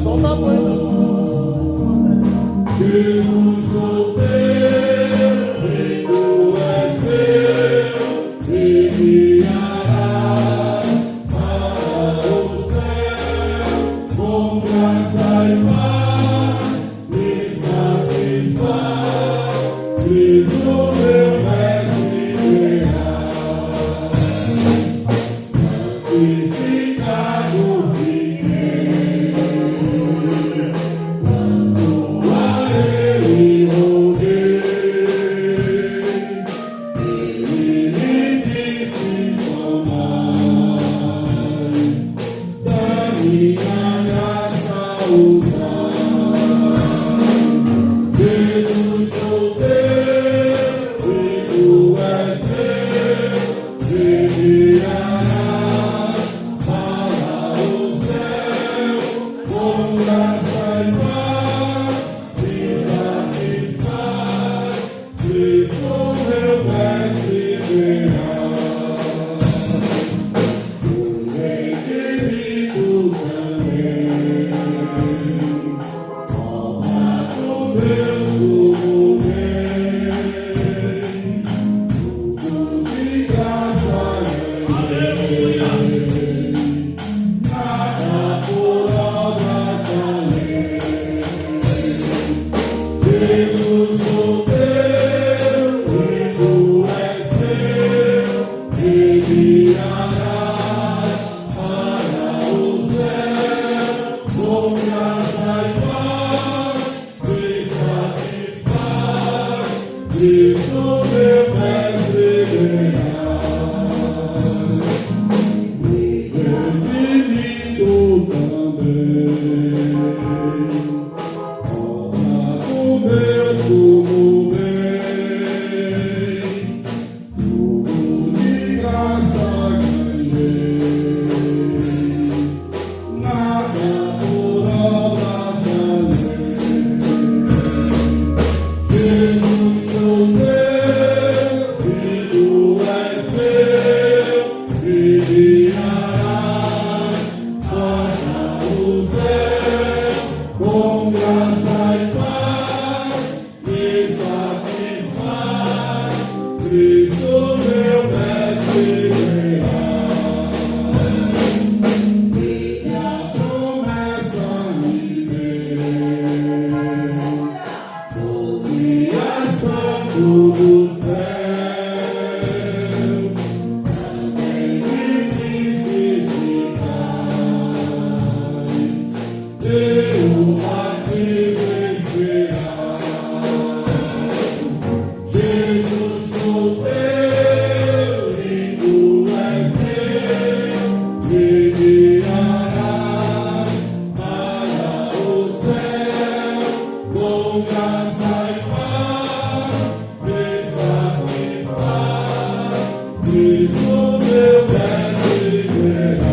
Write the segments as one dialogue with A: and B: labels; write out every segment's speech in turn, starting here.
A: Solta a banda.
B: Jesus, sou teu, e tu és meu, e guiarás para o céu, com graça e paz, me satisfaz, diz o meu mestre verás. Santificado fiquei, quando a Ele roguei, Ele me disse: tomai, da minha graça usai. Jesus, sou teu, e tu és meu, me guiarás para o céu, com graça e paz, me satisfaz, Cristo meu mestre verás. O Rei querido também, obra do meu sumo bem, tudo de graça ganhei, nada por obras da lei. Jesus, sou teu, e tu és meu, me guiarás para o céu, com graça e paz, me satisfaz, Cristo meu mestre verás. Meu divino também, obra do meu sumo bem, tudo de graça ganhei, nada por obras da lei. Jesus, sou teu, e tu és meu, me guiarás para o céu, com graça e paz, me satisfaz, Cristo meu mestre verás. Minha promessa me deu, Messias santo do céu, também me disse: ficai, teu batismo esperar. Jesus, sou teu, e tu és meu, me guiarás para o céu, com graça e paz, me satisfaz, Cristo meu mestre verás.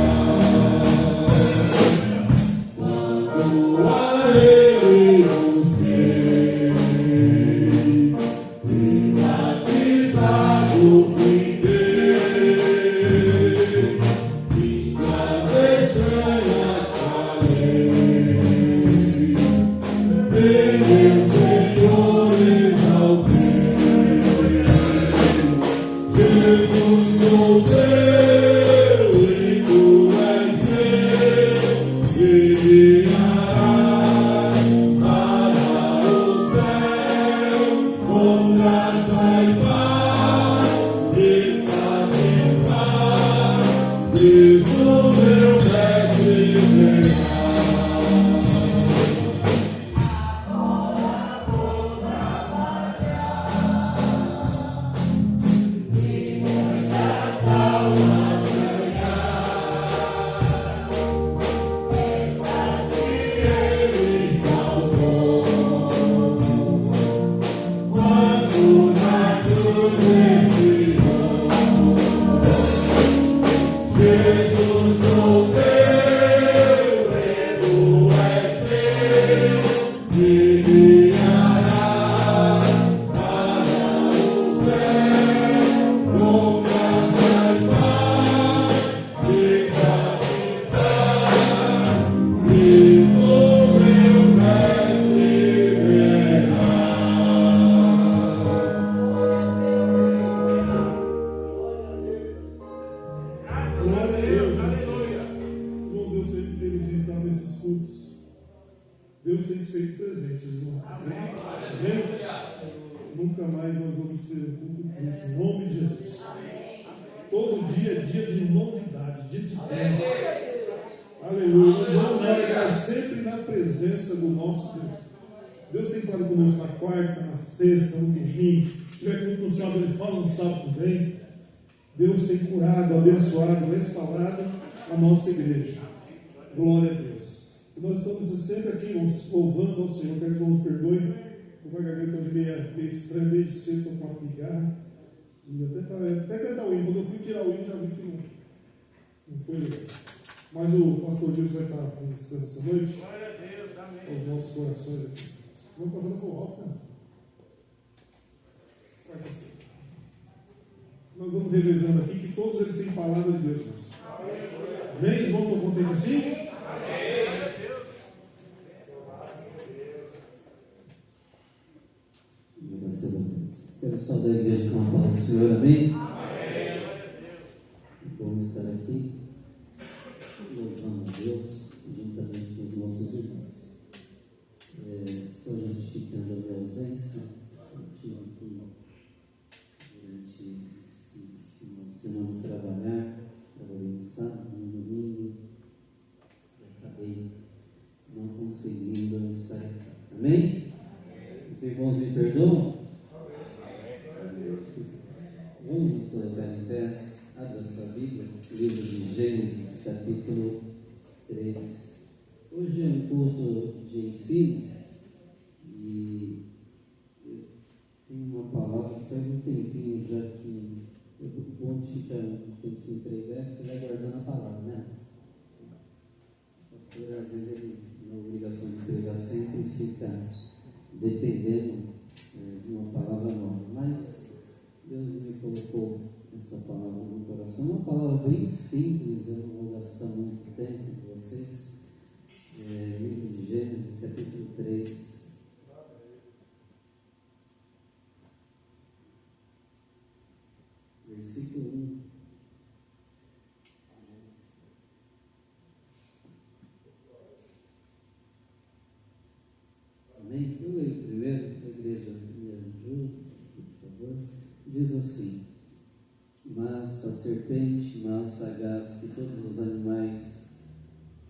B: Quando a Ele busquei, e batizado fiquei, línguas estranhas falei, em meu Senhor exaltei. Jesus, sou teu, e tu és meu, me guiarás para o céu, com graça e paz, me satisfaz, Cristo meu mestre verás. Salvação dia é dia de novidade, dia de bênção. Aleluia. Nós vamos navegar sempre na presença do nosso Deus. Deus tem falado conosco na quarta, na sexta, no domingo. Se tiver culto no sábado, Ele fala no sábado também. Deus tem curado, abençoado, restaurado a nossa igreja. Glória a Deus. E nós estamos sempre aqui louvando ao Senhor. Quero que nos perdoe. Uma garganta meio estranha, meio cedo com uma pigarra. E até cantar o hino. Quando eu fui tirar o hino, já vi que não foi legal. Mas o pastor Deus vai estar ministrando essa noite.
A: Glória a Deus, amém.
B: Aos nossos corações aqui. Vamos passando por alto, né? Nós vamos revezando aqui que todos eles têm palavra de Deus. Amém? Os irmãos estão contentes assim?
A: Amém.
C: Graças a Deus. Quero saudar a igreja com a palavra do Senhor, amém?
A: Amém.
C: Vamos estar aqui louvando a Deus juntamente com os nossos irmãos. Estou justificando a minha ausência. Eu tive que, durante esse final de semana, trabalhei no sábado, no domingo, e acabei não conseguindo estar aqui. Amém? Os irmãos me perdoam? Vamos colocar em pé, abra sua Bíblia, livro de Gênesis, capítulo 3. Hoje é um culto de ensino e eu tenho uma palavra que faz um tempinho já que o ponto fica um tempinho pregar, você vai guardando a palavra, né? O pastor, às vezes, ele, na obrigação de pregar, sempre fica dependendo de uma palavra nova, mas Deus me colocou essa palavra no coração, uma palavra bem simples, eu não vou gastar muito tempo com vocês. Livro de Gênesis, capítulo 3. Versículo 1. Amém? Eu leio primeiro, a igreja me ajuda, por favor. Diz assim: mas a serpente, mais sagaz que todos os animais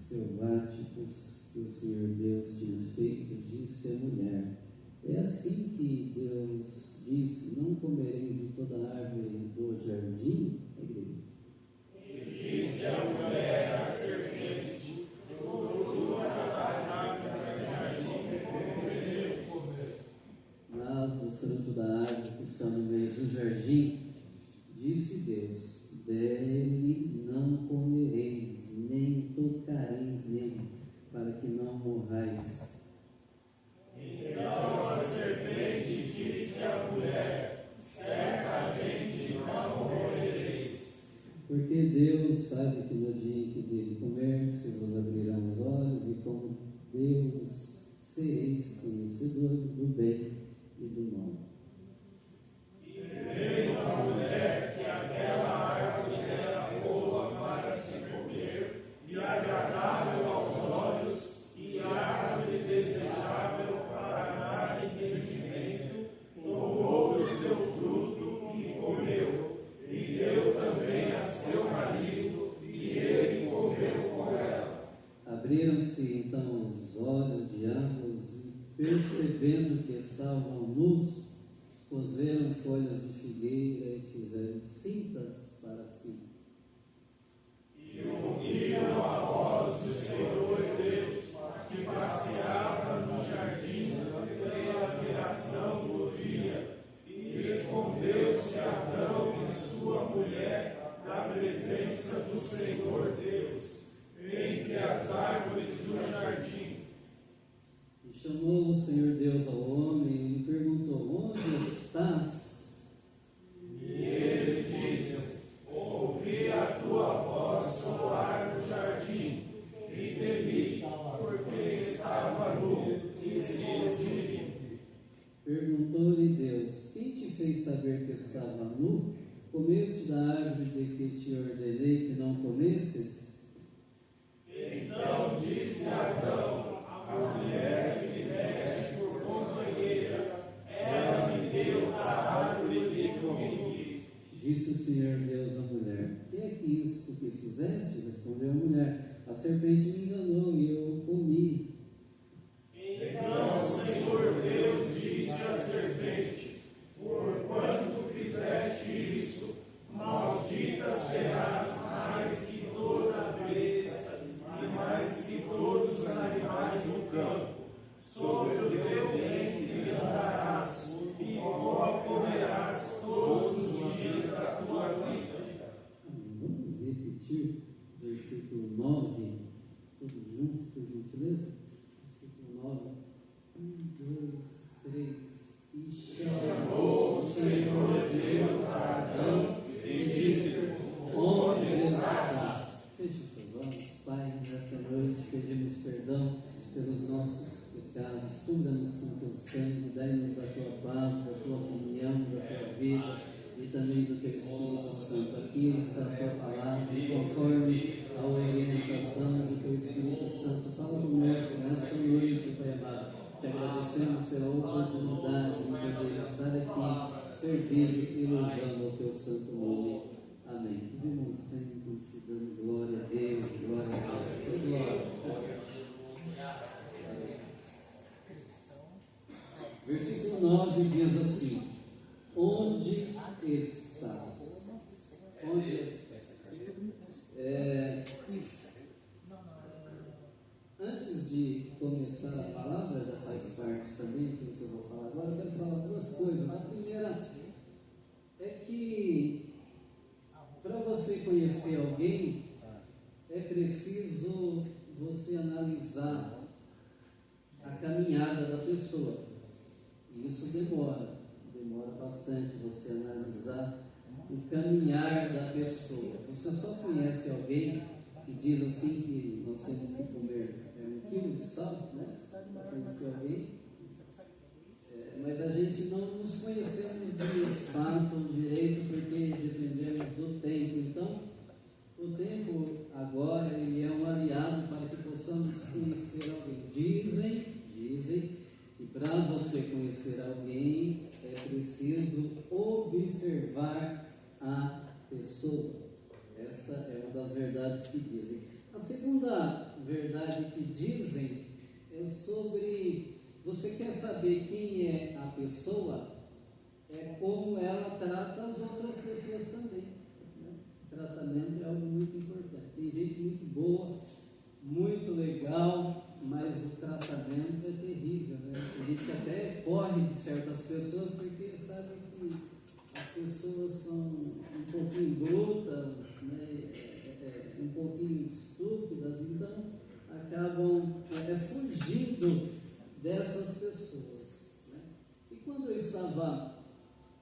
C: selváticos que o Senhor Deus tinha feito, disse à mulher: é assim que Deus disse: não comerei de toda a árvore do jardim? A igreja.
A: E disse a mulher à serpente: do fruto das árvores do jardim poderei comer.
C: Mas do fruto da árvore que está no meio do jardim, disse Deus: dele não comereis, nem tocareis nele, para que não morrais.
A: Então a serpente disse à mulher: certamente não morrereis.
C: Porque Deus sabe que no dia em que dele comer, se vos abrirão os olhos, e como Deus sereis conhecedores do bem e do mal.
A: E veio a mulher que aquela árvore era boa para se comer, e agradável aos olhos, e árvore desejável para dar entendimento, tomou do seu fruto e comeu, e deu também a seu marido, e ele comeu com ela.
C: Abriram-se então os olhos de ambos, e percebendo que estavam nus, coseram folhas de figueira e fizeram cintas para si.
A: E ouviram a voz do Senhor Deus, que passeava no jardim pela viração do dia, e escondeu-se Adão e sua mulher da presença do Senhor Deus, entre as árvores do jardim.
C: E chamou o Senhor Deus ao homem e lhe perguntou: onde estás?
A: E ele disse: ouvi a tua voz soar no jardim, e temi, porque estava nu e escondi-me.
C: Perguntou-lhe Deus: quem te fez saber que estava nu? Comeste da árvore de que te ordenei que não comesses?
A: Então disse Adão: a mulher que me deste por companheira, ela me deu da árvore que comi.
C: Disse o Senhor Deus à mulher: que é que isto que fizeste? Respondeu a mulher: a serpente me enganou e eu comi.
A: Então o Senhor Deus disse à serpente: porquanto fizeste isso, maldita serás mais que toda a besta e mais que todos os animais do campo. Sobre o teu ventre andarás e pó comerás todos os dias da tua vida.
C: Vamos repetir o versículo 9, todos juntos, por gentileza? Versículo 9. 1, 2, 3. E chamou o Senhor Deus a Adão e disse: onde estás? Feche os seus olhos, Pai. Nesta noite pedimos perdão pelos nossos pecados. Cubra-nos com teu sangue, dai-nos da tua paz, da tua comunhão, da tua vida e também do teu Espírito Santo. Aqui está a tua palavra, e conforme a orientação do teu Espírito Santo, fala conosco nesta noite, Pai amado. Te agradecemos pela oportunidade de poder estar aqui, servindo e louvando ao teu santo nome. Amém. Os irmãos sempre se dando glória a Deus, glória a Deus, glória. Versículo 9 diz assim: onde estás? Onde estás? Antes de começar a palavra, já faz parte também do que eu vou falar agora, eu quero falar duas coisas. A primeira é que para você conhecer alguém, é preciso você analisar a caminhada da pessoa. E isso demora bastante você analisar o caminhar da pessoa. Você só conhece alguém que diz assim que nós temos que comer 1 quilo de sal, né? Para conhecer alguém. Mas a gente não nos conhecemos de fato direito, porque dependemos do tempo. Então, o tempo agora ele é um aliado para que possamos conhecer alguém. Dizem que para você conhecer alguém é preciso observar a pessoa. Esta é uma das verdades que dizem. A segunda verdade que dizem é sobre: você quer saber quem é a pessoa? É como ela trata as outras pessoas também, né? Tratamento é algo muito importante. Tem gente muito boa, muito legal, mas o tratamento é terrível, né? Tem gente que até corre de certas pessoas porque sabe que as pessoas são um pouquinho brutas, né? Um pouquinho estúpidas, então acabam fugindo dessas pessoas, né? E quando eu estava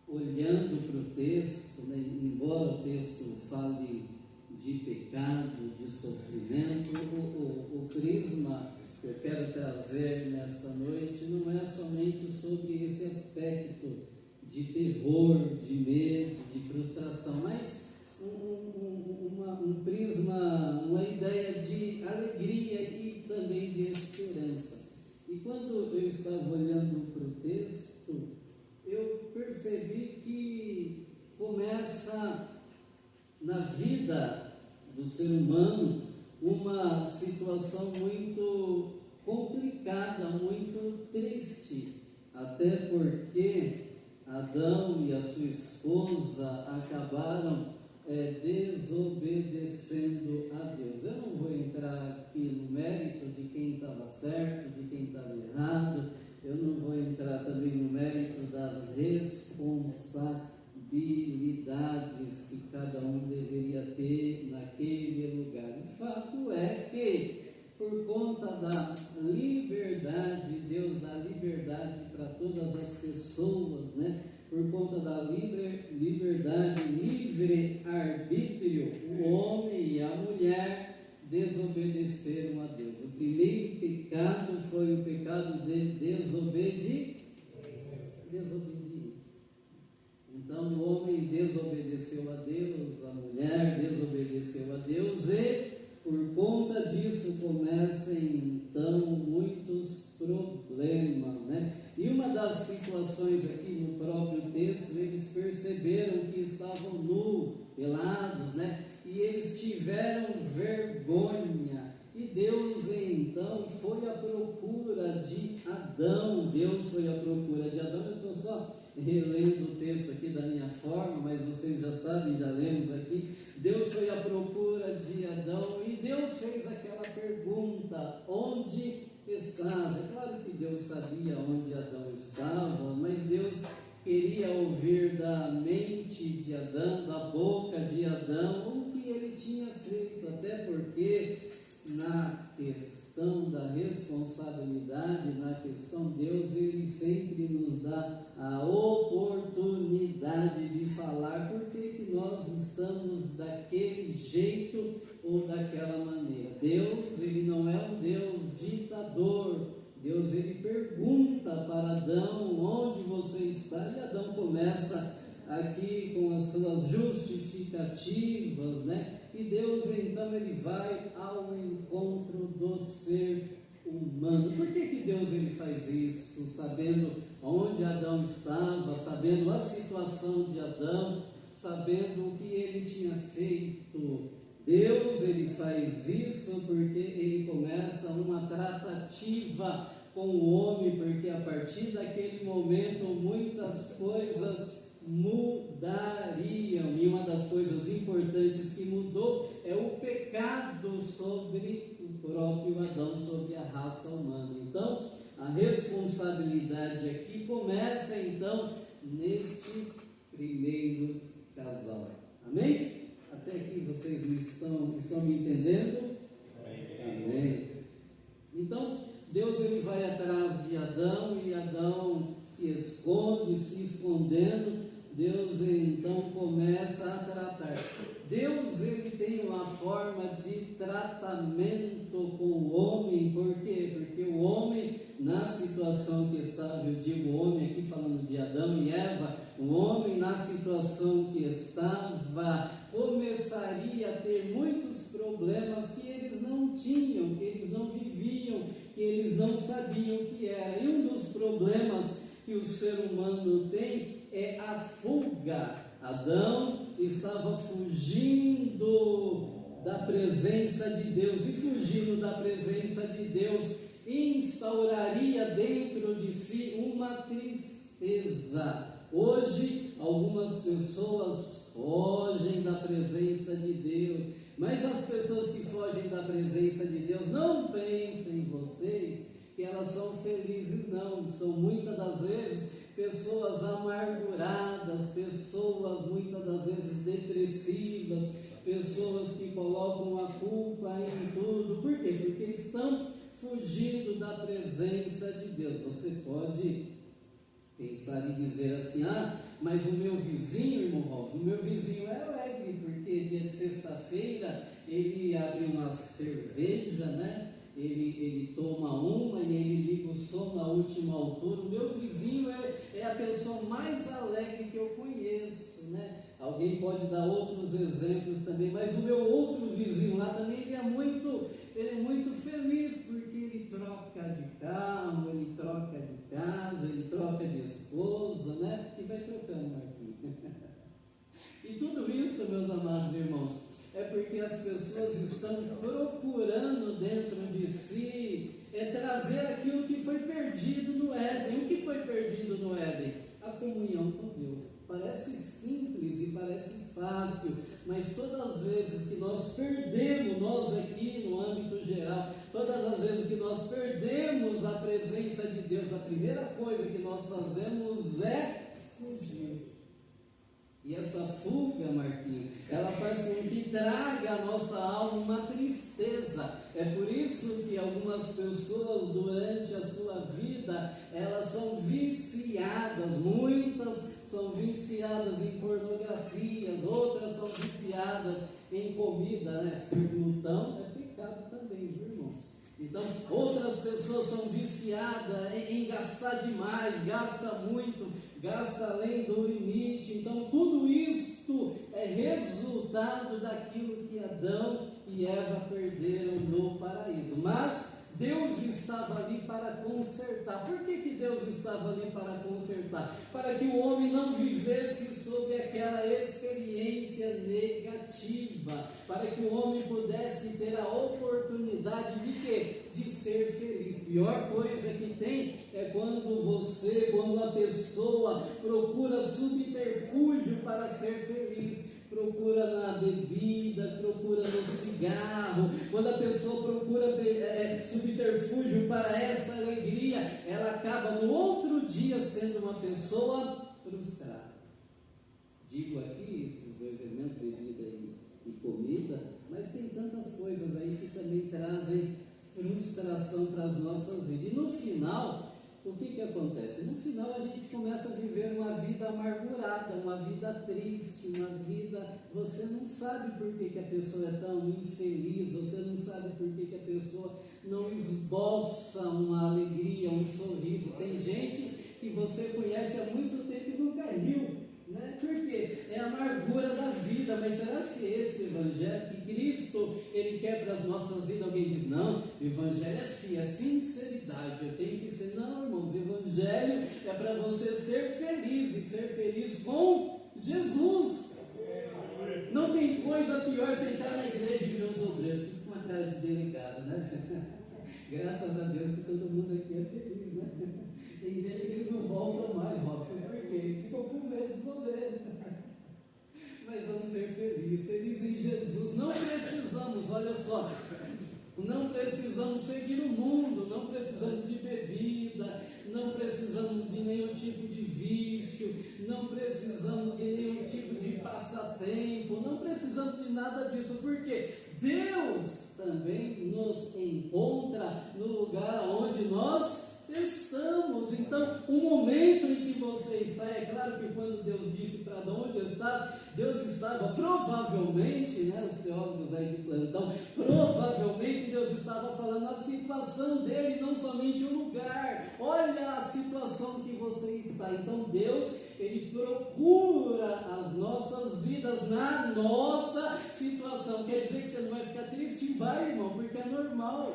C: olhando para o texto, né, embora o texto fale de pecado, de sofrimento, o prisma que eu quero trazer nesta noite não é somente sobre esse aspecto de terror, de medo, de frustração, mas um prisma, uma ideia de alegria e também de esperança. E quando eu estava olhando para o texto, eu percebi que começa na vida do ser humano uma situação muito complicada, muito triste, até porque Adão e a sua esposa acabaram desobedecendo a Deus. Eu não vou entrar aqui no mérito de quem estava certo, de quem estava errado. Eu não vou entrar também no mérito das responsabilidades que cada um deveria ter naquele lugar. O fato é que, por conta da liberdade, Deus dá liberdade para todas as pessoas, né? Por conta da liberdade, livre-arbítrio, o homem e a mulher desobedeceram a Deus. O primeiro pecado foi o pecado de desobediência. Então o homem desobedeceu a Deus, a mulher desobedeceu a Deus, e por conta disso começam então muitos problemas, né? E uma das situações aqui no próprio texto, eles perceberam que estavam nus. pelados, né? E eles tiveram vergonha. E Deus então foi à procura de Adão. Deus foi à procura de Adão. Eu estou só relendo o texto aqui da minha forma, mas vocês já sabem, já lemos aqui. Deus foi à procura de Adão e Deus fez aquela pergunta: onde estás? É claro que Deus sabia onde Adão estava, mas Deus queria ouvir da mente de Adão, da boca de Adão, o que ele tinha feito, até porque na questão da responsabilidade, na questão Deus, Ele sempre nos dá a oportunidade de falar por que nós estamos daquele jeito ou daquela maneira. Deus, Ele não é um Deus ditador. Deus, Ele pergunta para Adão: onde você está? E Adão começa aqui com as suas justificativas, né? E Deus então ele vai ao encontro do ser humano. Por que Deus ele faz isso? Sabendo onde Adão estava, sabendo a situação de Adão, sabendo o que ele tinha feito. Deus ele faz isso porque ele começa uma tratativa com o homem, porque a partir daquele momento muitas coisas mudariam, e uma das coisas importantes que mudou é o pecado sobre o próprio Adão, sobre a raça humana. Então, a responsabilidade aqui começa então neste primeiro casal. Amém? Até aqui vocês estão me entendendo? Amém. Então, Deus ele vai atrás de Adão e Adão se esconde, se escondendo. Deus então começa a tratar. Deus ele tem uma forma de tratamento com o homem. Por quê? Porque o homem, na situação que estava, eu digo homem aqui falando de Adão e Eva, o homem na situação que estava começaria a ter muitos problemas que eles não tinham, que eles não viviam, que eles não sabiam que era. E um dos problemas que o ser humano tem é a fuga. Adão estava fugindo da presença de Deus, e fugindo da presença de Deus instauraria dentro de si uma tristeza. Hoje algumas pessoas fogem da presença de Deus, mas as pessoas que fogem da presença de Deus, não pensem vocês que elas são felizes, não. São muitas das vezes pessoas amarguradas, pessoas muitas das vezes depressivas, pessoas que colocam a culpa em tudo. Por quê? Porque estão fugindo da presença de Deus. Você pode pensar e dizer assim: ah, mas o meu vizinho, irmão Robson, o meu vizinho é alegre, porque dia de sexta-feira ele abre uma cerveja, né? Ele toma uma e ele liga o som na última altura. O meu vizinho é a pessoa mais alegre que eu conheço, né? Alguém pode dar outros exemplos também, mas o meu outro vizinho lá também, ele é muito feliz, porque ele troca de carro, ele troca de casa, ele troca de esposa, né? E vai trocando aqui. E tudo isso, meus amados irmãos, é porque as pessoas estão procurando dentro de si trazer aquilo que foi perdido no Éden. O que foi perdido no Éden? A comunhão com Deus. Parece simples e parece fácil, mas todas as vezes que nós perdemos, nós aqui no âmbito geral, todas as vezes que nós perdemos a presença de Deus, a primeira coisa que nós fazemos é fugir. E essa fuga, Marquinhos, ela faz com que traga à nossa alma uma tristeza. É por isso que algumas pessoas durante a sua vida, elas são viciadas, muitas são viciadas em pornografias, outras são viciadas em comida, né? Ser glutão é pecado também, viu, irmãos? Então, outras pessoas são viciadas em gastar demais, gasta muito, gasta além do limite. Então, tudo isto é resultado daquilo que Adão e Eva perderam no paraíso. Mas Deus estava ali para consertar. Por que Deus estava ali para consertar? Para que o homem não vivesse sob aquela experiência negativa, para que o homem pudesse ter a oportunidade de quê? De ser feliz. Pior coisa que tem é quando a pessoa procura subterfúgio para ser feliz. Procura na bebida, procura no cigarro. Quando a pessoa procura subterfúgio para essa alegria, ela acaba no outro dia sendo uma pessoa frustrada. Digo aqui esses dois elementos, bebida e comida, mas tem tantas coisas aí que também trazem frustração para as nossas vidas. E no final, o que acontece? No final a gente começa a viver uma vida amargurada, uma vida triste, uma vida... Você não sabe por que a pessoa é tão infeliz, você não sabe por que a pessoa não esboça uma alegria, um sorriso. Tem gente que você conhece há muito tempo e nunca riu, né? Por quê? É a amargura da vida. Mas será que esse evangelho que Cristo ele quer para as nossas vidas? Alguém diz, não, o evangelho é assim, é sinceridade, eu tenho que ser. Não, irmão, o evangelho é para você ser feliz, e ser feliz com Jesus. Não tem coisa pior você entrar na igreja e ver os obreiros, tudo com uma cara de delegado, né? Graças a Deus que todo mundo aqui é feliz, né? Tem igreja que eles não voltam mais, Robson, por quê? Eles ficam com medo dos obreiros. Mas vamos ser felizes em Jesus. Não precisamos, olha só, não precisamos seguir o mundo, não precisamos de bebida, não precisamos de nenhum tipo de vício, não precisamos de nenhum tipo de passatempo, não precisamos de nada disso, porque Deus também nos encontra no lugar onde nós estamos. Então, o momento em que você está, é claro que quando Deus disse para onde estás, Deus estava provavelmente, né, os teólogos aí de plantão, provavelmente Deus estava falando a situação dele, não somente o lugar. Olha a situação que você está. Então Deus, ele procura as nossas vidas na nossa situação. Quer dizer que você não vai ficar triste? Vai, irmão, porque é normal.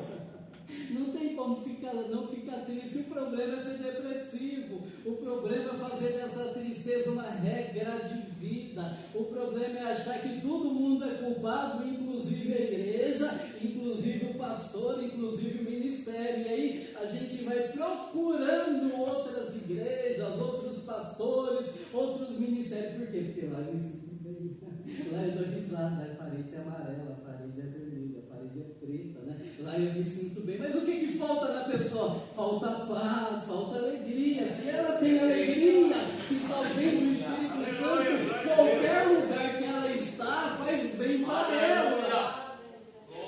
C: Não tem como não ficar triste. O problema é ser depressivo. O problema é fazer dessa tristeza uma regra de vida. O problema é achar que todo mundo é culpado, inclusive a igreja, inclusive o pastor, inclusive o ministério. E aí a gente vai procurando outras igrejas, outros pastores, outros ministérios. Por quê? Porque lá eu me sinto bem. Lá eu dou risada, a parede é amarela, a parede é vermelha, a parede é preta, né? Lá eu me sinto bem. Mas o que falta na pessoa? Falta paz, falta alegria. Se ela tem alegria, que só vem do Espírito Santo, qualquer lugar que ela está faz bem para ela.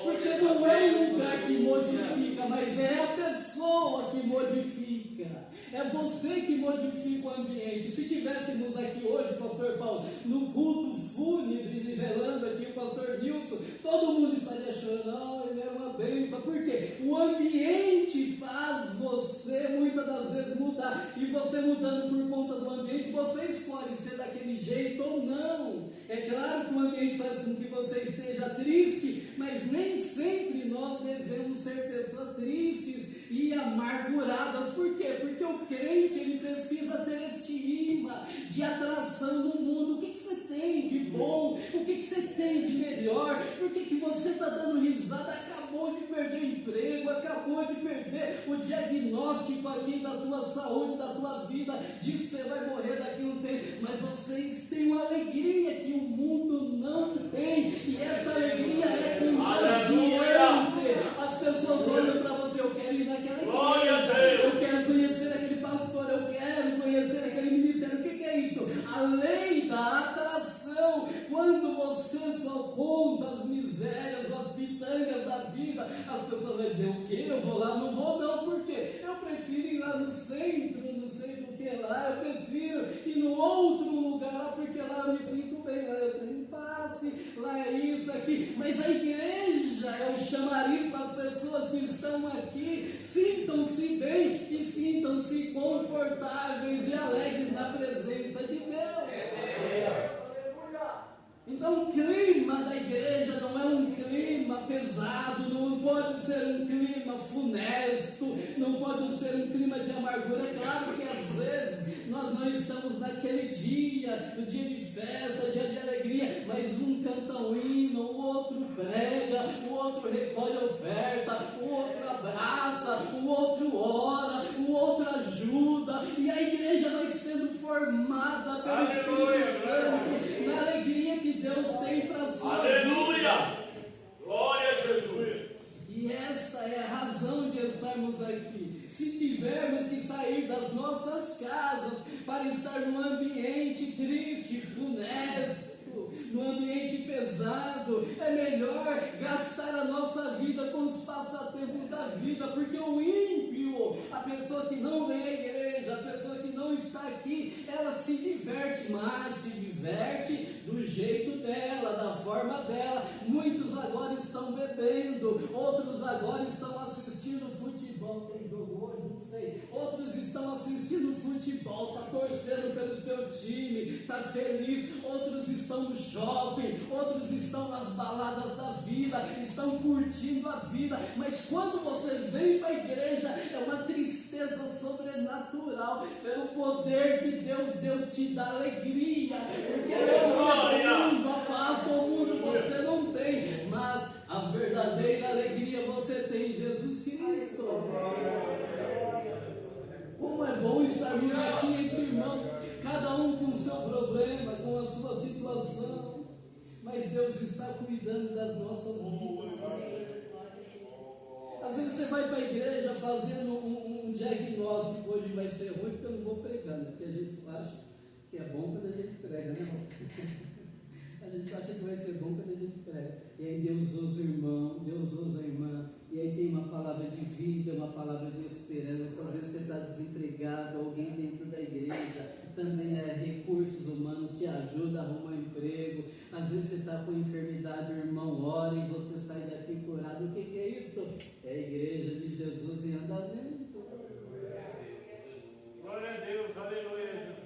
C: Porque não é o lugar que modifica, mas é a pessoa que modifica. É você que modifica o ambiente. Se tivéssemos aqui hoje, pastor Paulo, no culto fúnebre, nivelando aqui o pastor Nilson, todo mundo estaria achando, ele era uma bênção. Por quê? O ambiente faz você muitas das vezes mudar. E você mudando por conta do ambiente, você escolhe ser daquele jeito ou não. É claro que o ambiente faz com que você esteja triste, mas nem sempre nós devemos ser pessoas tristes e amarguradas. Por quê? Porque o crente, ele precisa ter estima de atração no mundo. O que você tem de bom? O que você tem de melhor? Por que você está dando risada? Acabou de perder o emprego, acabou de perder o diagnóstico aqui da tua saúde, da tua vida, diz que você vai morrer daqui a um tempo, mas vocês têm uma alegria que o mundo não tem, e essa alegria é contagiante. As pessoas olham para você, eu quero ir naquela igreja, eu quero conhecer aquele pastor, eu quero conhecer aquele ministério. O que é isso? A lei da atração. Quando você só conta as misérias, as pitangas da vida, as pessoas vão dizer, o quê? Eu vou lá? Não vou não. Por quê? Eu prefiro ir lá no centro, não sei do que lá, eu prefiro ir no outro lugar lá, porque lá eu me sinto bem, lá eu tenho passe, lá é isso, aqui. Mas a igreja é o chamariz para as pessoas que estão aqui. Sintam-se bem e sintam-se confortáveis e alegres na presença de Deus. Então Então o clima da igreja não é um clima pesado, não pode ser um clima funesto, não pode ser um clima de amargura. É claro que às vezes nós não estamos naquele dia, no dia de festa, dia de alegria, mas um canta um hino, o outro prega, o outro recolhe oferta, o outro abraça, o outro ora, o outro ajuda, e a igreja vai sendo formada pelo Espírito Santo, na alegria que Deus tem para a sua vida.
A: Aleluia! Glória a Jesus!
C: E esta é a razão de estarmos aqui. Se tivermos que sair das nossas casas para estar num ambiente triste, funesto, num ambiente pesado, é melhor gastar a nossa vida com os passatempos da vida, porque o ímpio, a pessoa que não vem à igreja, a pessoa que não está aqui, ela se diverte, mas se diverte do jeito dela, da forma dela. Muitos agora estão bebendo, outros agora estão assistindo futebol. Tem jogo hoje? Não sei. Outros estão assistindo futebol, está torcendo pelo seu time, está feliz. Outros estão no shopping, outros estão nas baladas da vida, estão curtindo a vida. Mas quando você vem para a igreja, é uma tristeza sobrenatural. Pelo poder de Deus, Deus te dá alegria, porque a paz do mundo você não tem, mas a verdadeira alegria você tem em Jesus Cristo. Como é bom estarmos aqui entre irmãos, cada um com o seu problema, com a sua situação, mas Deus está cuidando das nossas vidas. Às vezes você vai para a igreja fazendo um diagnóstico. Hoje vai ser ruim porque eu não vou pregando, porque a gente acha que é bom quando a gente prega, né? A gente acha que vai ser bom quando a gente prega. E aí Deus usa o irmão, Deus usa a irmã, e aí tem uma palavra de vida, uma palavra de esperança. Às vezes você está desempregado, alguém dentro da igreja também recursos humanos te ajuda a arrumar um emprego. Às vezes você está com enfermidade, o irmão ora e você sai daqui curado. O que é isso? É a igreja de Jesus em andamento.
A: Glória a Deus, aleluia.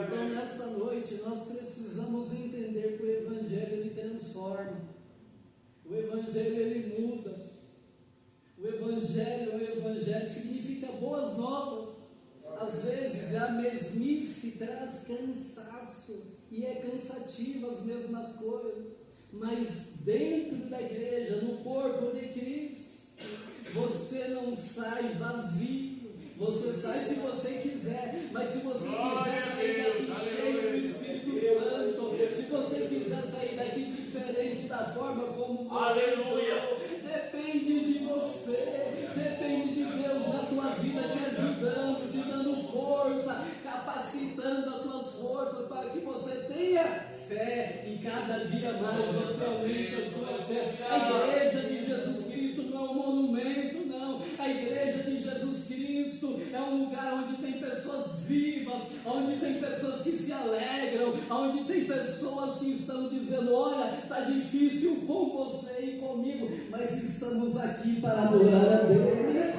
C: Então, nesta noite, nós precisamos entender que o Evangelho ele transforma, o Evangelho ele muda, o Evangelho significa boas novas. Às vezes a mesmice traz cansaço e é cansativo as mesmas coisas, mas dentro da igreja, no corpo de Cristo, você não sai vazio. Você sai se você quiser, mas se você quiser sair daqui cheio do Espírito Santo, se você quiser sair daqui diferente da forma como você entrou, depende de você, depende de Deus na tua vida te ajudando, te dando força, capacitando as tuas forças para que você tenha fé e cada dia mais você aumente a sua fé. A igreja de Jesus Cristo não é um monumento, não. A igreja de Jesus Cristo é um lugar onde tem pessoas vivas, onde tem pessoas que se alegram, onde tem pessoas que estão dizendo: olha, está difícil com você e comigo, mas estamos aqui para adorar a Deus.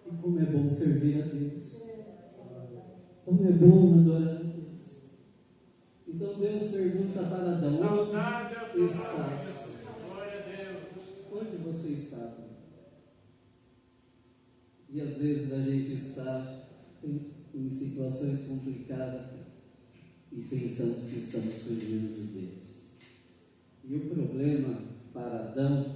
C: E como é bom servir a Deus, como é bom adorar a Deus. Então Deus pergunta para Adão: onde estás? Onde você está? E às vezes a gente está em situações complicadas e pensamos que estamos fugindo de Deus. E o problema para Adão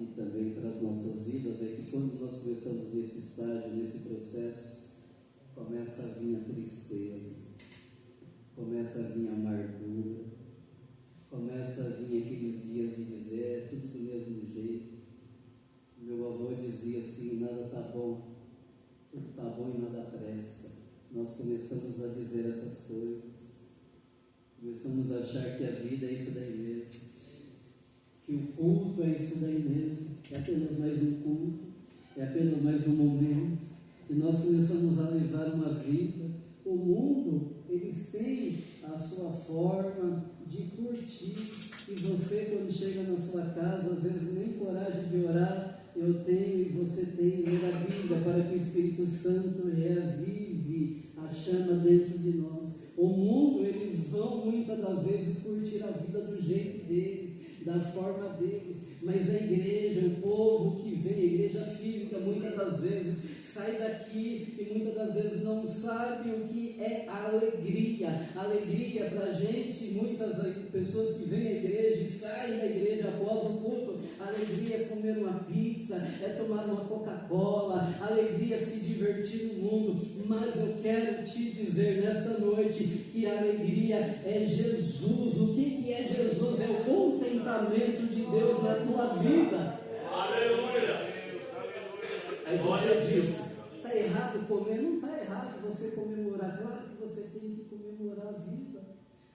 C: e também para as nossas vidas é que quando nós começamos nesse estágio, nesse processo, começa a vir a tristeza, começa a vir a amargura, começa a vir aqueles dias de dizer: é tudo do mesmo jeito. Meu avô dizia assim: nada está bom, tudo está bom e nada presta. Nós começamos a dizer essas coisas, começamos a achar que a vida é isso daí mesmo, que o culto é isso daí mesmo, é apenas mais um culto, é apenas mais um momento, e nós começamos a levar uma vida. O mundo, eles têm a sua forma de curtir, e você, quando chega na sua casa, às vezes nem coragem de orar eu tenho e você tem. Ler a Bíblia para que o Espírito Santo reavive a chama dentro de nós. O mundo, vão muitas das vezes curtir a vida do jeito deles, da forma deles, mas a igreja, o povo que vem, a igreja física, muitas das vezes sai daqui e muitas das vezes não sabe o que é alegria. Alegria para a gente, muitas pessoas que vêm à igreja e saem da igreja após o culto, alegria é comer uma pizza, é tomar uma Coca-Cola, alegria é se divertir no mundo, mas eu quero te dizer nesta noite que a alegria é Jesus. O que é Jesus? É o contentamento de Deus na tua vida.
A: Aleluia!
C: Aí você diz, está errado comer? Não está errado você comemorar, claro que você tem que comemorar a vida,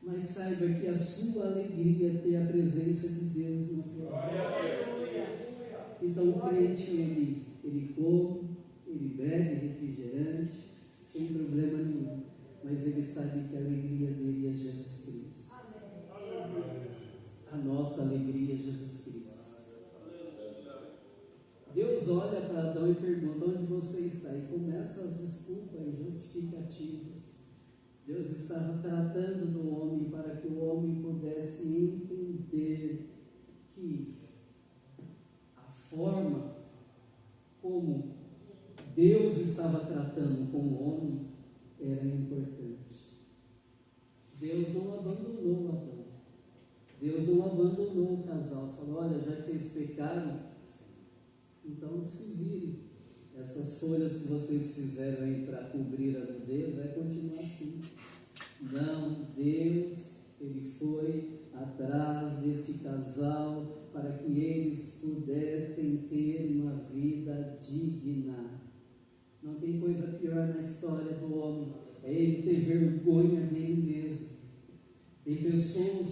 C: mas saiba que a sua alegria tem a presença de Deus na tua vida. Então o crente, ele come, ele bebe refrigerante, sem problema nenhum, mas ele sabe que a alegria dele é Jesus Cristo. A nossa alegria é Jesus Cristo. Deus olha para Adão e pergunta: onde você está? E começa as desculpas e justificativas. Deus estava tratando do homem para que o homem pudesse entender que a forma como Deus estava tratando com o homem era importante. Deus não abandonou Adão. Deus não abandonou o casal. Falou: olha, já que vocês pecaram, então se virem. Essas folhas que vocês fizeram aí para cobrir a nudez, vai continuar assim. Não, Deus, Ele foi atrás deste casal para que eles pudessem ter uma vida digna. Não tem coisa pior na história do homem, é ele ter vergonha dele mesmo. Tem pessoas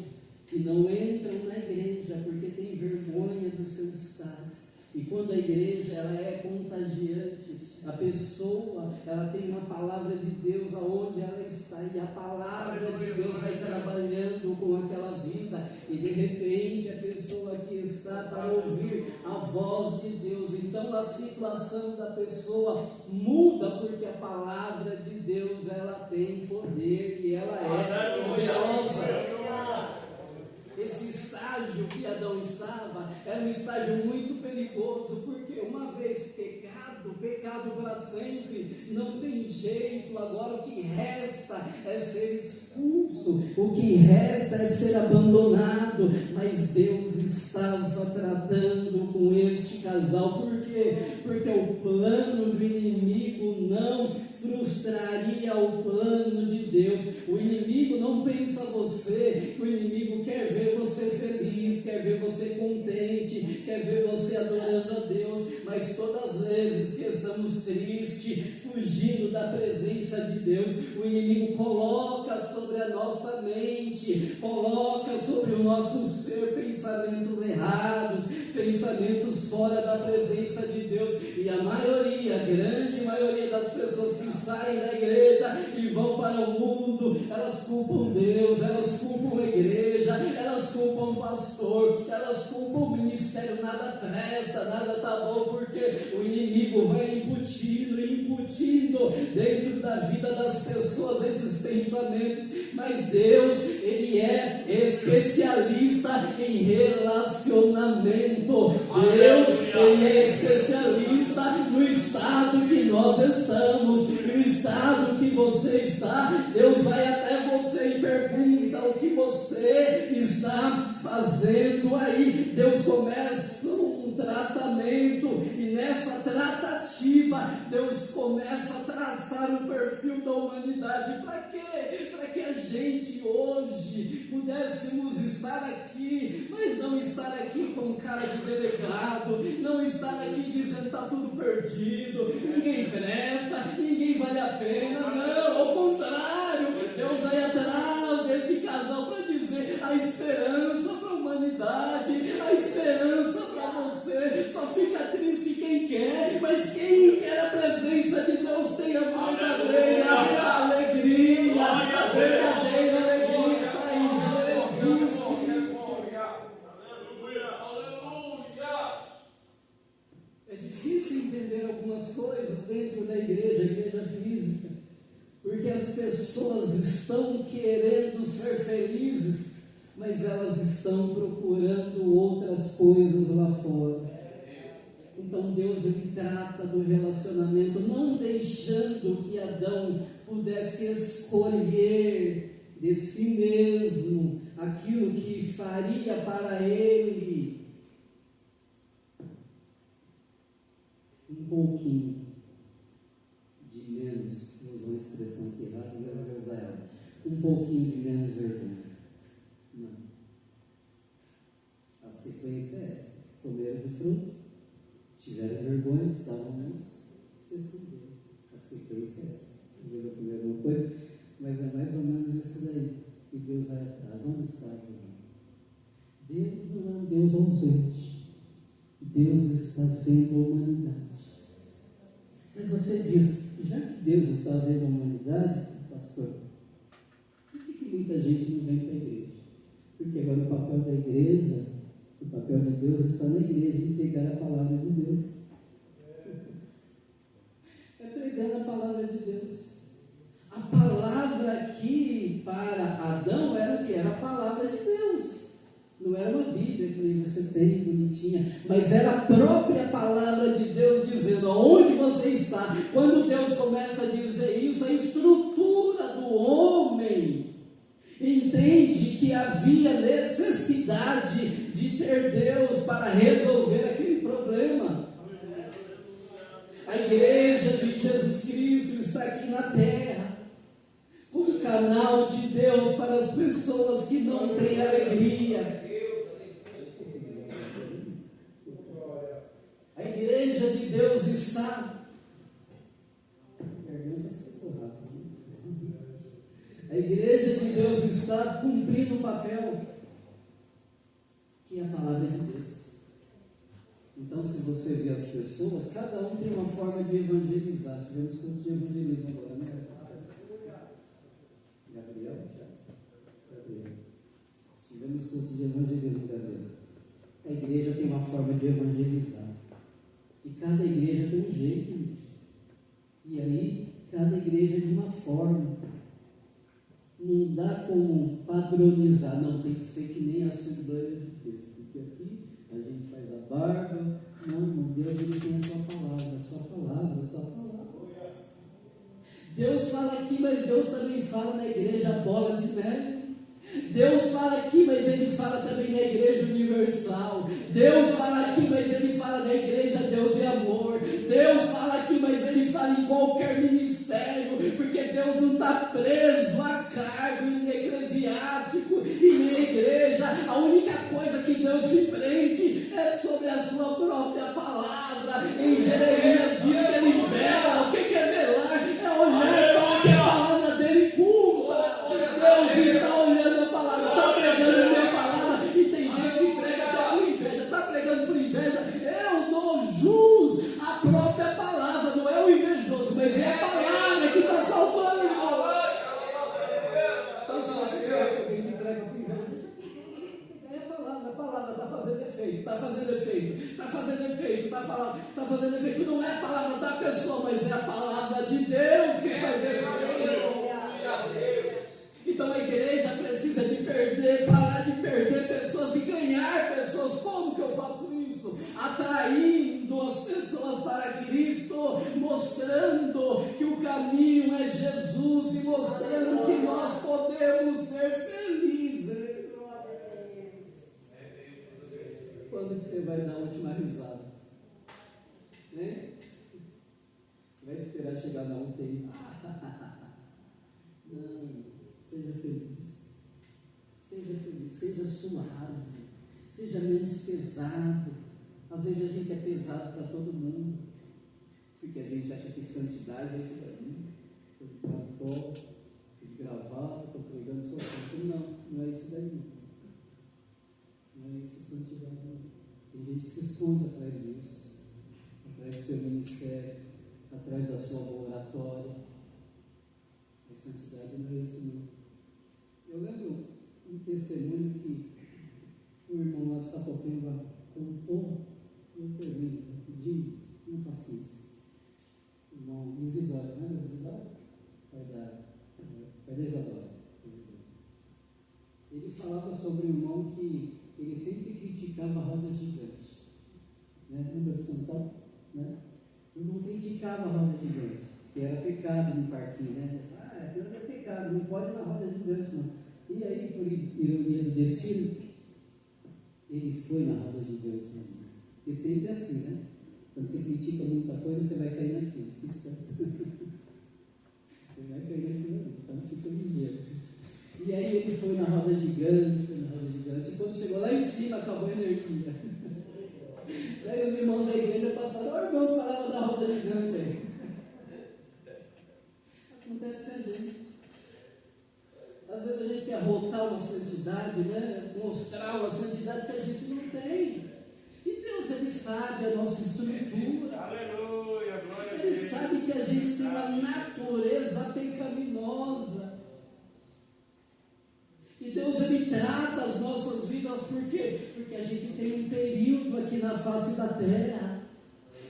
C: que não entram na igreja porque tem vergonha do seu estado. E quando a igreja ela é contagiante, a pessoa ela tem uma palavra de Deus aonde ela está, e a palavra de Deus vai trabalhando com aquela vida, e de repente a pessoa que está para ouvir a voz de Deus, então a situação da pessoa muda, porque a palavra de Deus ela tem poder e ela é poderosa. Esse estágio que Adão estava era um estágio muito perigoso, porque uma vez pecado para sempre, não tem jeito. Agora o que resta é ser expulso, o que resta é ser abandonado. Mas Deus estava tratando com este casal. Por quê? Porque o plano do inimigo não frustraria o plano de Deus. O inimigo não pensa você, o inimigo quer ver você feliz, quer ver você contente, quer ver você adorando a Deus, mas todas as vezes que estamos tristes, fugindo da presença de Deus, o inimigo coloca sobre a nossa mente, coloca sobre o nosso ser pensamentos errados, pensamentos fora da presença de Deus, e a maioria, a grande maioria das pessoas que saem da igreja e vão para o mundo, elas culpam Deus, elas culpam a igreja, elas culpam o pastor, elas culpam o ministério, nada presta, nada está bom, porque o inimigo vai incutindo dentro da vida das pessoas esses pensamentos. Mas Deus, Ele é especialista em relacionamento. Deus, Ele é especialista no estado que nós estamos, no estado que você está. Deus vai até você e pergunta o que você está fazendo aí. Deus começa um tratamento, e nessa tratativa Deus começa a traçar o perfil da humanidade. Para quê? Para que a gente hoje pudéssemos estar aqui, mas não estar aqui com cara de delegado, não estar aqui dizendo está tudo perdido, ninguém presta, ninguém vale a pena. Não, ao contrário, Deus vai atrás desse casal para dizer a esperança para a humanidade, a esperança para você. Só fica triste quem quer, mas quem quer a presença de Deus tem a verdadeira alegria. A verdadeira alegria está em Jesus. É difícil entender algumas coisas dentro da igreja, a igreja física, porque as pessoas estão querendo ser mas elas estão procurando outras coisas lá fora. Então Deus, ele trata do relacionamento, não deixando que Adão pudesse escolher de si mesmo aquilo que faria para ele um pouquinho de menos, vou usar uma expressão aqui errada, mas eu vou usar ela, um pouquinho de menos vergonha. Não. A sequência é essa: comeram do fruto, tiveram vergonha, estavam nus, se esconderam. A sequência é essa. Eu vou comer alguma coisa, mas é mais ou menos isso daí. E Deus vai atrás. Onde está Deus? Deus não é um Deus ausente. Deus está vendo a humanidade. Mas você diz, já que Deus está vendo a humanidade, pastor, por que muita gente não vem para a igreja? Porque agora o papel da igreja, o papel de Deus está na igreja em pegar a palavra de Deus. É pregando a palavra de Deus. A palavra aqui para Adão era o que? Era a palavra de Deus. Não era uma Bíblia que nem você tem, bonitinha, mas era a própria palavra de Deus dizendo aonde você está. Quando Deus começa a dizer isso, a estrutura do homem entende que havia necessidade de ter Deus para resolver aquele problema. A igreja de Jesus Cristo está aqui na terra como canal de Deus para as pessoas que não têm alegria. A igreja de Deus está. A igreja de Deus está cumprindo o papel que é a palavra de Deus. Então, se você vê as pessoas, cada um tem uma forma de evangelizar. Tivemos curso de evangelismo agora, né? Gabriel? Tivemos curso de evangelismo, Gabriel. A igreja tem uma forma de evangelizar. E cada igreja tem um jeito, gente. E aí, cada igreja de uma forma. Não dá como padronizar, não, tem que ser que nem a Assembleia de Deus. Porque aqui a gente faz a barba. Não, Deus, ele tem a sua palavra, a sua palavra, a sua palavra. Deus fala aqui, mas Deus também fala na igreja Bola de Neve. Deus fala aqui, mas ele fala também na igreja universal. Deus fala aqui, mas ele fala na igreja Deus e Amor. Deus fala aqui, mas ele fala em qualquer ministério, porque Deus não está preso a cargo em eclesiástico e na igreja. A única coisa que Deus se prende é sobre a sua própria palavra. Em Jeremias diz que ele vela. O que é velar? É olhar para que a palavra dele cumpra. Deus está olhando a palavra, está pregando a minha palavra, e tem gente que prega até por inveja. Está pregando por inveja? Eu dou jus à própria palavra, não é o invejoso, mas é a palavra que está salvando. Então, se você conhece alguém que prega por inveja, é a palavra está fazendo efeito, está fazendo efeito, está fazendo efeito, está fazendo efeito. Não é a palavra da pessoa, mas é a palavra de Deus que faz efeito. Então a igreja precisa de parar de perder pessoas e ganhar pessoas. Como que eu faço isso? Atraindo as pessoas para Cristo, mostrando que o caminho é Jesus e mostrando que nós podemos ser felizes. Quando que você vai dar a última risada? Né? Vai esperar chegar na UTI. Não. Seja feliz, seja suave, seja menos pesado. Às vezes a gente é pesado para todo mundo, porque a gente acha que santidade é isso daí. Estou de paletó, estou de gravata, estou pregando seu santo. Não é isso daí. Não é isso santidade. Não. Tem gente que se esconde atrás disso, atrás do seu ministério, atrás da sua oratória. A santidade não é isso não. Eu lembro um testemunho que o irmão lá de Sapopemba contou, e eu termino, rapidinho, uma paciência. O irmão Isidoro, né? Isidoro? Pai da Isadora. Ele falava sobre um irmão que ele sempre criticava a roda gigante. Né? Lembra de Santão? Né? O irmão criticava a roda gigante, que era pecado no parquinho, né? Deus é pecado, não pode ir na roda gigante, não. E aí, por ironia do destino, ele foi na roda gigante. Né? Porque sempre é assim, né? Quando você critica muita coisa, você vai cair naquilo. Fica esperto. Você vai cair naquilo, então fica ligeiro. E aí ele foi na roda gigante, e quando chegou lá em cima, acabou a energia. Daí os irmãos da igreja passaram, o irmão falava da roda gigante aí. Acontece com a gente. Às vezes a gente quer voltar uma santidade, né? Mostrar uma santidade que a gente não tem. E Deus, Ele sabe a nossa estrutura.
A: Aleluia, glória a Deus.
C: Ele sabe que a gente tem uma natureza pecaminosa. E Deus, Ele trata as nossas vidas, por quê? Porque a gente tem um período aqui na face da terra.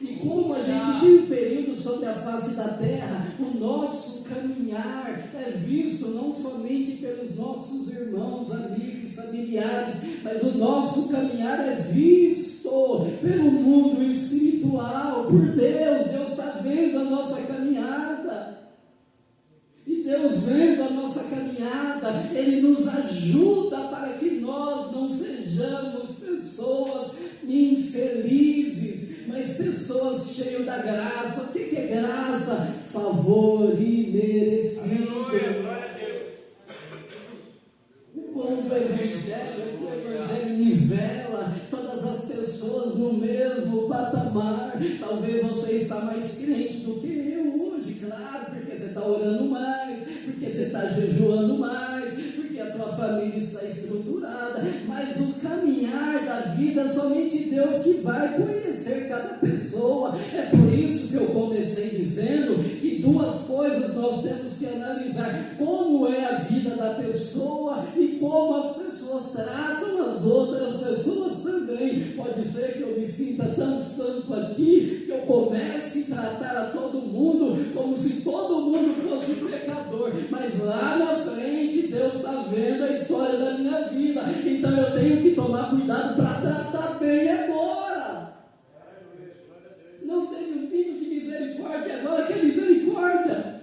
C: E como a gente tem um período sobre a face da terra, o nosso caminhar é visto não somente pelos nossos irmãos, amigos, familiares, mas o nosso caminhar é visto pelo mundo espiritual, por Deus. Deus está vendo a nossa caminhada. E Deus, vendo a nossa caminhada, Ele nos ajuda para que nós não sejamos pessoas infelizes, mas pessoas cheias da graça. O que é graça? Favor imerecido.
A: Aleluia, glória a Deus.
C: O bom do Evangelho é que o Evangelho nivela todas as pessoas no mesmo patamar. Talvez você está mais crente do que eu hoje, claro, porque você está orando mais, porque você está jejuando mais, porque a tua família está estruturada, mas o caminhar da vida, somente Deus que vai conhecer cada pessoa. É por isso que eu comecei dizendo que duas coisas nós temos que analisar: como é a vida da pessoa e como as pessoas tratam as outras pessoas também. Pode ser que eu me sinta tão santo aqui, que eu comece a tratar a todo mundo como se todo mundo fosse pecador, mas lá na frente Deus está vendo a história da minha vida, então eu tenho que tomar cuidado para tratar bem agora. Não teve um pingo de misericórdia, agora quer misericórdia.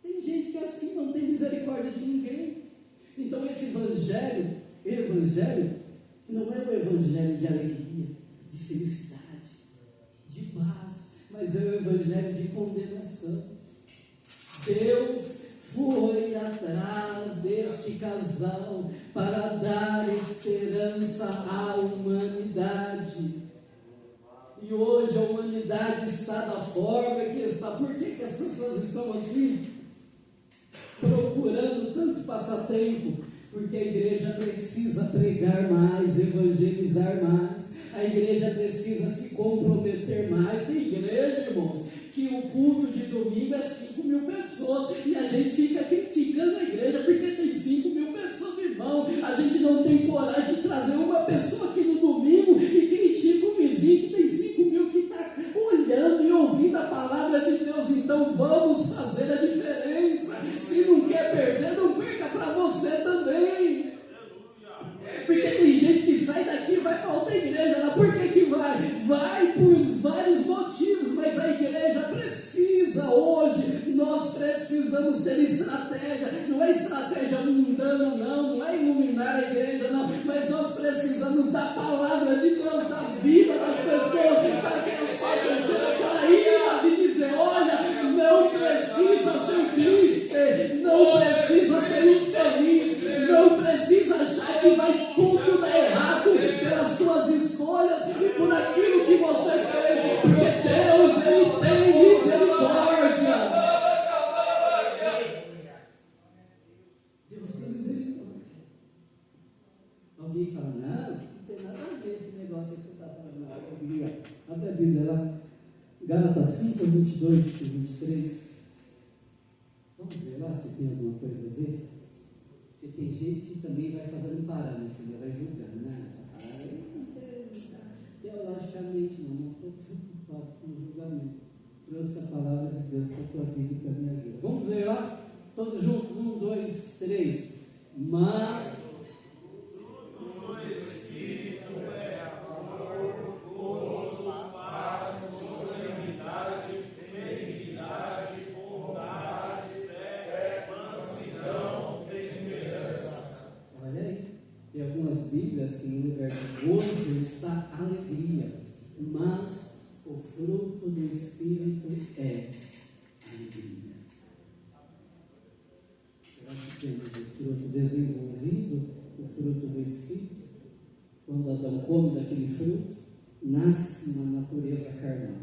C: Tem gente que é assim, não tem misericórdia de ninguém. Então esse evangelho não é o evangelho de alegria, de felicidade, de paz, mas é o evangelho de condenação. Deus foi atrás deste casal para dar esperança à humanidade. E hoje a humanidade está da forma que está. Por que as pessoas estão assim? Procurando tanto passatempo, porque a igreja precisa pregar mais, evangelizar mais, a igreja precisa se comprometer mais. Tem igreja, irmãos, que o culto de domingo é 5.000 pessoas, e a gente fica criticando a igreja porque tem 5.000 pessoas, irmão. A gente não tem coragem de trazer uma pessoa aqui no domingo e critica o vizinho que tem 5.000 que está olhando e ouvindo a palavra de Deus. Então vamos fazer a diferença. Se não quer perder, não perca para você também. Porque tem gente que sai daqui e vai para outra igreja. Lá, por que vai? Vai por vários motivos, mas a igreja precisa hoje. Nós precisamos ter estratégia. Não é estratégia mundana, não é iluminar a igreja, não, mas nós precisamos da palavra de Deus, da vida das pessoas, para que elas possam ser atraídas e dizer: olha, não precisa ser triste, não precisa ser infeliz, não precisa achar que vai tudo dar errado pelas tuas escolhas e por aquilo que você fez, porque Deus, Ele tem misericórdia. Deus tem misericórdia. Alguém fala: não tem nada a ver esse negócio que você está falando. Abre a Bíblia lá, Gálatas 5, 22 e 23. Vamos ver lá se tem alguma coisa a ver. Porque tem gente que também vai fazendo parâmetro, né? Vai julgando, né? Essa parada aí não tem, teologicamente não estou preocupado com o julgamento. Trouxe a palavra de Deus para a tua vida e para a minha vida. Vamos ver lá, todos juntos, 1, 2, 3. Mas olha aí, tem algumas Bíblias que no lugar de gozo está alegria, mas o fruto do Espírito é alegria. Nós temos o fruto desenvolvido, o fruto do Espírito. Quando Adão come daquele fruto, nasce uma natureza carnal.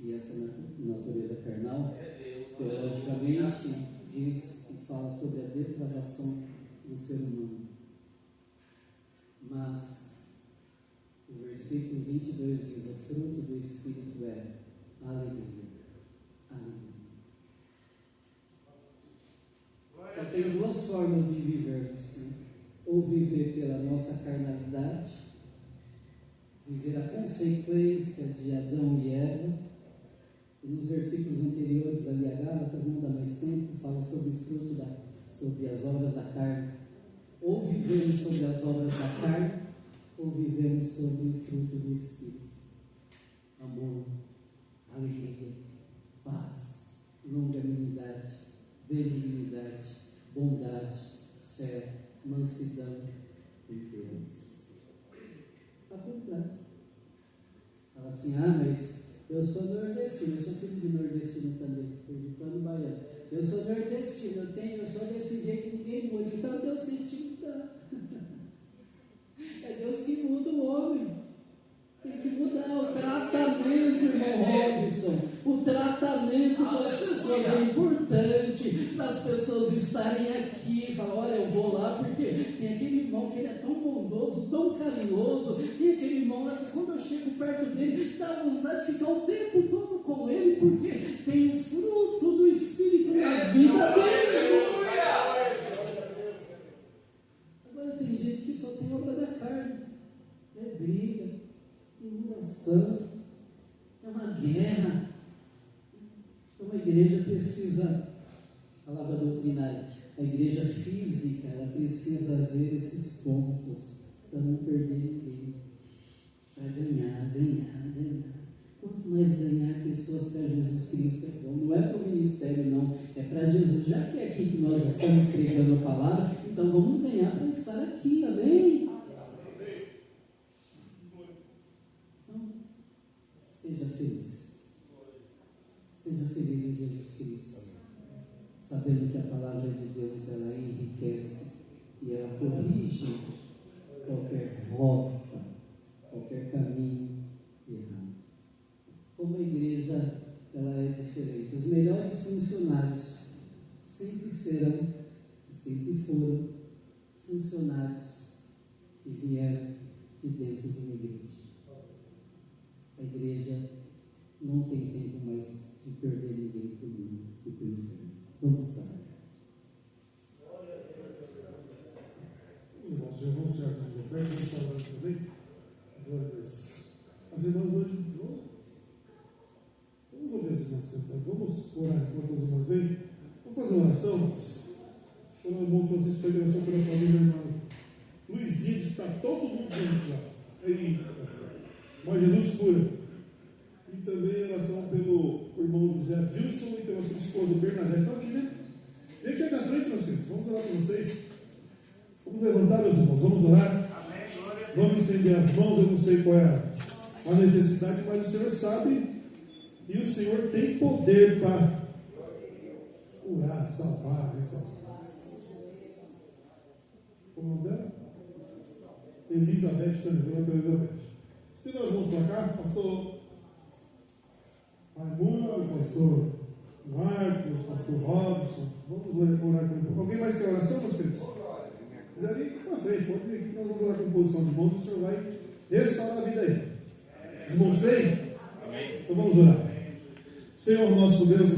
C: E essa natureza carnal, teologicamente, diz e fala sobre a depravação do ser humano. Mas o versículo 22 diz: o fruto do Espírito é alegria. Alegria. Só tem duas formas de vivermos, né? Ou viver pela nossa carnalidade, viver a consequência de Adão e Eva. E nos versículos anteriores, ali a Gálatas, não dá mais tempo, fala sobre o fruto sobre as obras da carne. Ou vivemos sobre as obras da carne, ou vivemos sobre o fruto do Espírito. Amor, alegria, paz, longanimidade, benignidade, bondade, fé, mansidão, temperança. Está completo. Fala assim: mas eu sou nordestino, eu sou filho de nordestino também, filho de pano baiano. Eu sou nordestino, eu sou desse jeito, ninguém muda. Então Deus tem que mudar. É Deus que muda o homem. Tem que mudar o tratamento, irmão Robson. O tratamento das pessoas é importante, para as pessoas estarem aqui. Falar: olha, eu vou lá porque tem aquele irmão que ele é tão bondoso, tão carinhoso. Tem aquele irmão lá que quando eu chego perto dele, dá vontade de ficar o tempo todo com ele, porque tem o fruto do Espírito na vida dele. Agora tem gente que só tem obra da carne. É briga, murmuração, é uma guerra. Então a igreja precisa, palavra doutrinária, a igreja física, ela precisa ver esses pontos para não perder ninguém, para ganhar. Quanto mais ganhar pessoas para Jesus Cristo é bom. Não é para o ministério, não, é para Jesus. Já que é aqui que nós estamos pregando a palavra, então vamos ganhar para estar aqui, amém? Então, seja feliz. Seja feliz em Jesus Cristo, sabendo que a palavra de Deus, ela enriquece e ela corrige qualquer rota, qualquer caminho errado. Como a igreja, ela é diferente. Os melhores funcionários sempre serão, sempre foram funcionários que vieram de dentro de uma igreja. A igreja não tem tempo mais de perder ninguém para o mundo e para o inferno. Vamos lá.
B: Os irmãos certos de oferta, vamos falar também. Glória a Deus. As irmãs hoje, vamos ouvir as irmãs cantando. Vamos orar enquanto as irmãs vêm. Vamos fazer uma oração. Quando o irmão Francisco pede oração pela família, irmão Luizinho, está todo mundo junto lá. Eita. Mas Jesus cura. E também em oração pelo irmão José Dilson e pela sua esposa Bernadette. Estão aqui, né? Vem aqui na frente, meus filhos. Vamos orar com vocês. Vamos levantar, meus irmãos. Vamos orar. Vamos estender as mãos. Eu não sei qual é a necessidade, mas o Senhor sabe. E o Senhor tem poder para curar, salvar, restaurar. Como é o nome dela? Elizabeth também. Pela Elizabeth. Estenda as mãos para cá, pastor Raimundo, pastor Marcos, pastor Robson. Vamos orar com ele. Alguém mais quer oração, meus queridos? Se quiser vir para frente, pode vir aqui que nós vamos orar com posição de mãos e o Senhor vai restaurar a vida aí. Os irmãos creem? Amém. Então vamos orar. Senhor nosso Deus.